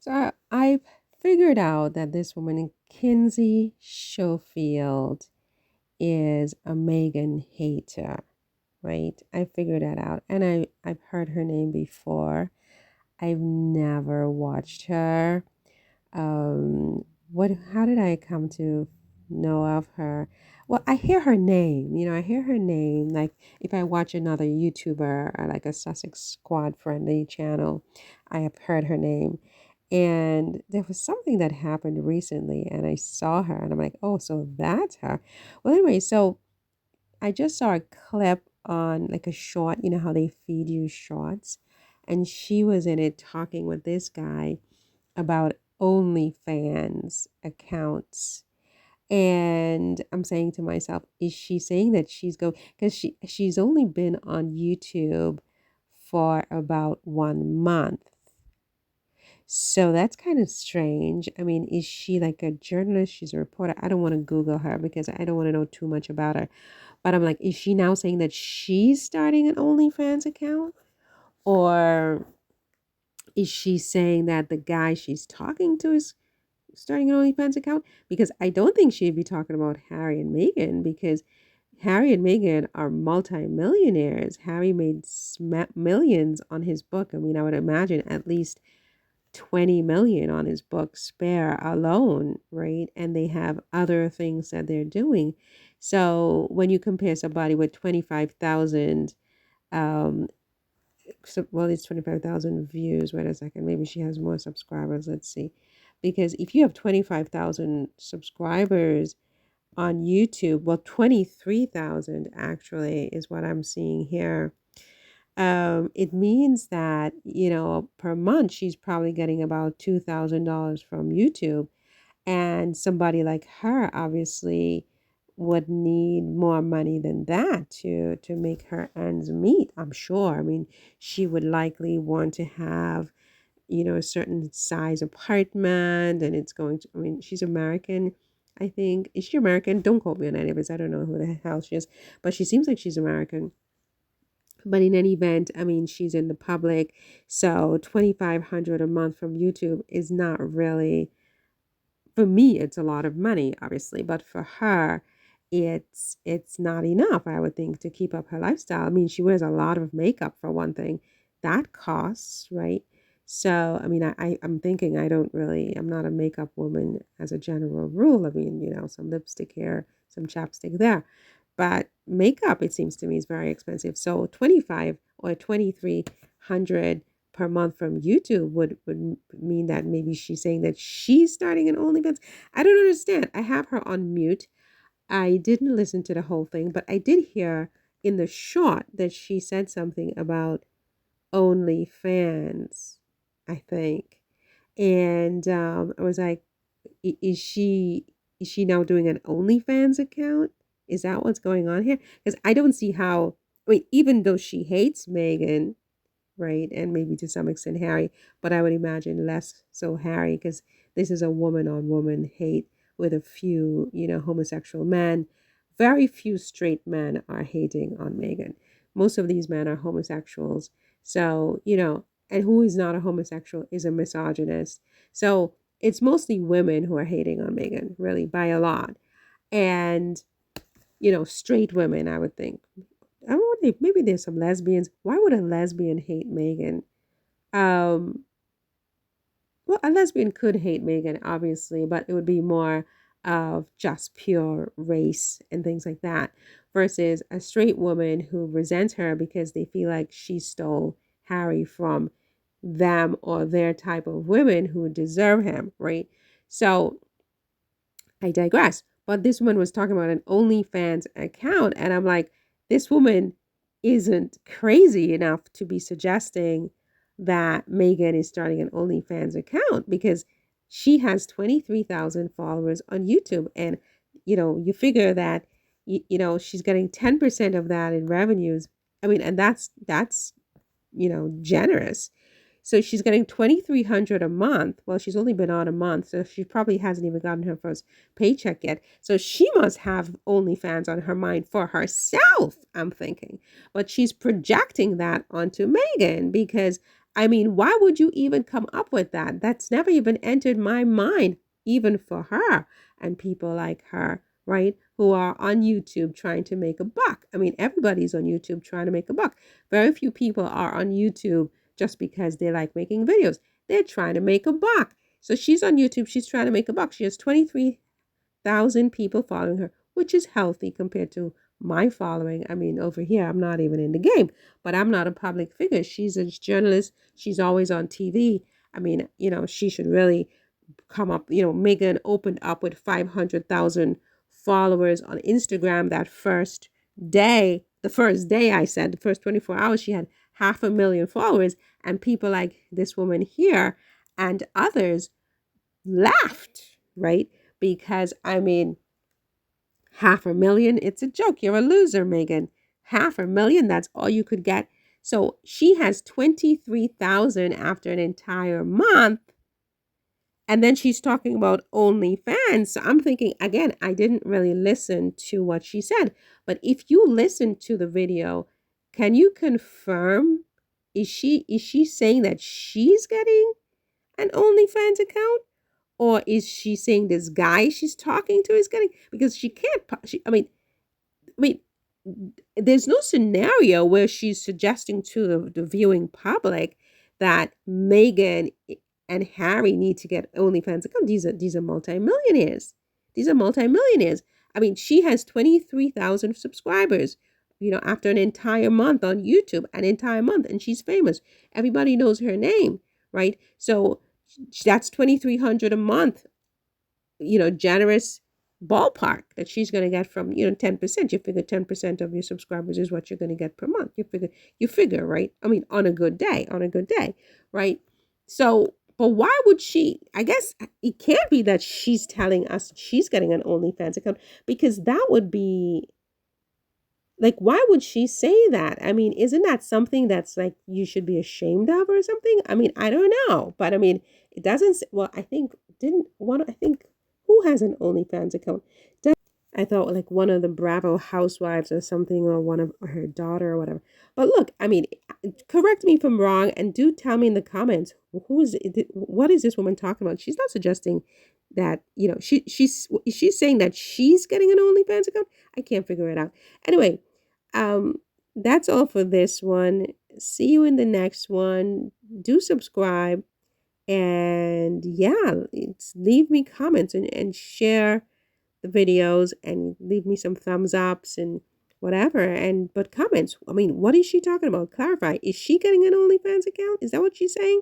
So I figured out that this woman, Kinsey Schofield, is a Meghan hater, right? I figured that out. And I've heard her name before. I've never watched her. How did I come to know of her? Well, I hear her name, I hear her name. Like if I watch another YouTuber or like a Sussex Squad friendly channel, I have heard her name. And there was something that happened recently, and I saw her, and I'm like, oh, so that's her. Well, anyway, so I just saw a clip on like a short, you know how they feed you shorts, and she was in it talking with this guy about OnlyFans accounts. And I'm saying to myself, is she saying that she's going, because she's only been on YouTube for about 1 month. So that's kind of strange. I mean, is she like a journalist? She's a reporter. I don't want to Google her because I don't want to know too much about her. But I'm like, is she now saying that she's starting an OnlyFans account? Or is she saying that the guy she's talking to is starting an OnlyFans account? Because I don't think she'd be talking about Harry and Meghan, because Harry and Meghan are multimillionaires. Harry made millions on his book. I mean, I would imagine at least 20 million on his book Spare alone, right? And they have other things that they're doing. So when you compare somebody with 25,000, um, well, it's 25,000 views. Wait a second, maybe she has more subscribers. Let's see. Because if you have 25,000 subscribers on YouTube, well, 23,000 actually is what I'm seeing here. It means that, per month, she's probably getting about $2,000 from YouTube. And somebody like her obviously would need more money than that to make her ends meet, I'm sure. I mean, she would likely want to have, a certain size apartment, and it's going to, I mean, she's American, I think. Is she American? Don't quote me on any of this. I don't know who the hell she is, but she seems like she's American. But in any event, I mean, she's in the public, so 2,500 a month from YouTube is not really, for me, it's a lot of money, obviously, but for her, it's not enough, I would think, to keep up her lifestyle. I mean, she wears a lot of makeup for one thing. That costs, right? So, I mean, I'm thinking I'm not a makeup woman as a general rule. I mean, some lipstick here, some chapstick there. But makeup, it seems to me, is very expensive. So 25 or 2,300 per month from YouTube would mean that maybe she's saying that she's starting an OnlyFans. I don't understand. I have her on mute. I didn't listen to the whole thing, but I did hear in the short that she said something about OnlyFans, I think. And I was like, is she now doing an OnlyFans account? Is that what's going on here? Because I don't see how. I mean, even though she hates Meghan, right, and maybe to some extent Harry, but I would imagine less so Harry, because this is a woman on woman hate with a few, homosexual men. Very few straight men are hating on Meghan. Most of these men are homosexuals. So, and who is not a homosexual is a misogynist. So it's mostly women who are hating on Meghan, really, by a lot. And, straight women, I would think. I don't know, maybe there's some lesbians. Why would a lesbian hate Meghan? Um, well, a lesbian could hate Meghan, obviously, but it would be more of just pure race and things like that, versus a straight woman who resents her because they feel like she stole Harry from them or their type of women who deserve him, right? So I digress. But this woman was talking about an OnlyFans account, and I'm like, this woman isn't crazy enough to be suggesting that Meghan is starting an OnlyFans account, because she has 23,000 followers on YouTube. And, you figure that, she's getting 10% of that in revenues. I mean, and that's, generous. So she's getting 2,300 a month. Well, she's only been on a month, so she probably hasn't even gotten her first paycheck yet. So she must have OnlyFans on her mind for herself, I'm thinking. But she's projecting that onto Meghan, because I mean, why would you even come up with that? That's never even entered my mind, even for her and people like her, right? Who are on YouTube trying to make a buck. I mean, everybody's on YouTube trying to make a buck. Very few people are on YouTube just because they like making videos. They're trying to make a buck. So she's on YouTube, she's trying to make a buck. She has 23,000 people following her, which is healthy compared to my following. I mean, over here, I'm not even in the game, but I'm not a public figure. She's a journalist. She's always on TV. I mean, she should really come up. Meghan opened up with 500,000 followers on Instagram that first day. The first day, I said, the first 24 hours, she had 500,000 followers. And people like this woman here and others laughed, right? Because, I mean, 500,000, it's a joke. You're a loser, Meghan. 500,000, that's all you could get. So she has 23,000 after an entire month. And then she's talking about OnlyFans. So I'm thinking, again, I didn't really listen to what she said. But if you listen to the video, can you confirm? Is she saying that she's getting an OnlyFans account? Or is she saying this guy she's talking to is getting? Because she can't. I mean, there's no scenario where she's suggesting to the viewing public that Meghan and Harry need to get OnlyFans account. These are multimillionaires. These are multimillionaires. I mean, she has 23,000 subscribers. After an entire month on YouTube, an entire month, and she's famous. Everybody knows her name, right? So that's 2,300 a month, generous ballpark that she's going to get from, 10%. You figure 10% of your subscribers is what you're going to get per month. You figure, right? I mean, on a good day, right? So, but why would she? I guess it can't be that she's telling us she's getting an OnlyFans account, because that would be like, why would she say that? I mean, isn't that something that's like you should be ashamed of or something? I mean, I don't know. But I mean, it doesn't. Well, I think, who has an OnlyFans account? I thought like one of the Bravo housewives or something, or one of her daughter or whatever. But look, I mean, correct me if I'm wrong, and do tell me in the comments, what is this woman talking about? She's not suggesting that, she's saying that she's getting an OnlyFans account. I can't figure it out. Anyway, that's all for this one. See you in the next one. Do subscribe, and yeah, leave me comments and share the videos, and leave me some thumbs ups and whatever. But comments, I mean, what is she talking about? Clarify. Is she getting an OnlyFans account? Is that what she's saying?